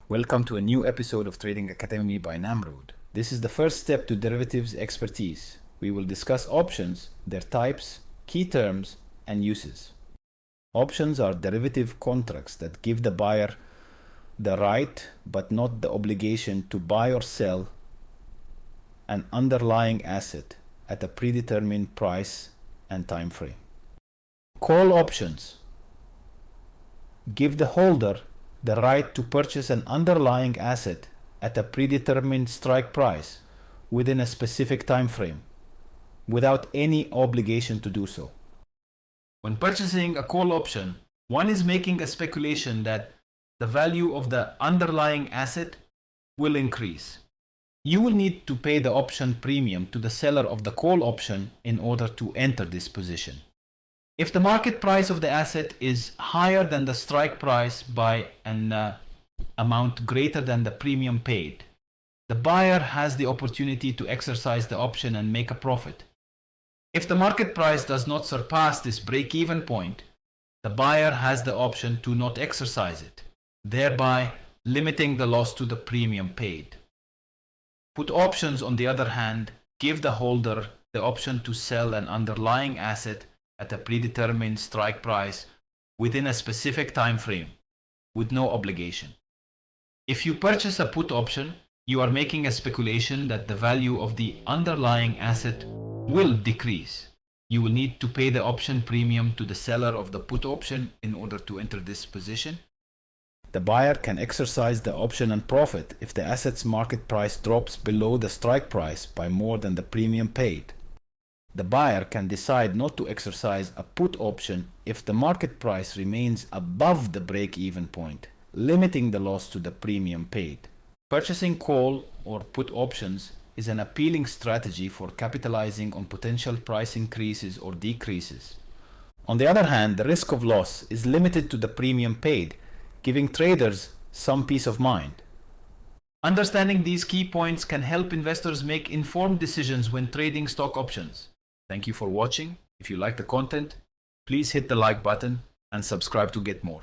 Welcome to a new episode of Trading Academy by Namrud. This is the first step to derivatives expertise. We will discuss options, their types, key terms, and uses. Options are derivative contracts that give the buyer the right but not the obligation to buy or sell an underlying asset at a predetermined price and time frame. Call options give the holder the right to purchase an underlying asset at a predetermined strike price within a specific time frame, without any obligation to do so. When purchasing a call option, one is making a speculation that the value of the underlying asset will increase. You will need to pay the option premium to the seller of the call option in order to enter this position. If the market price of the asset is higher than the strike price by an amount greater than the premium paid, the buyer has the opportunity to exercise the option and make a profit. If the market price does not surpass this break-even point, the buyer has the option to not exercise it, thereby limiting the loss to the premium paid. Put options, on the other hand, give the holder the option to sell an underlying asset at a predetermined strike price within a specific time frame, with no obligation. If you purchase a put option, you are making a speculation that the value of the underlying asset will decrease. You will need to pay the option premium to the seller of the put option in order to enter this position. The buyer can exercise the option and profit if the asset's market price drops below the strike price by more than the premium paid. The buyer can decide not to exercise a put option if the market price remains above the break-even point, limiting the loss to the premium paid. Purchasing call or put options is an appealing strategy for capitalizing on potential price increases or decreases. On the other hand, the risk of loss is limited to the premium paid, giving traders some peace of mind. Understanding these key points can help investors make informed decisions when trading stock options. Thank you for watching. If you like the content, please hit the like button and subscribe to get more.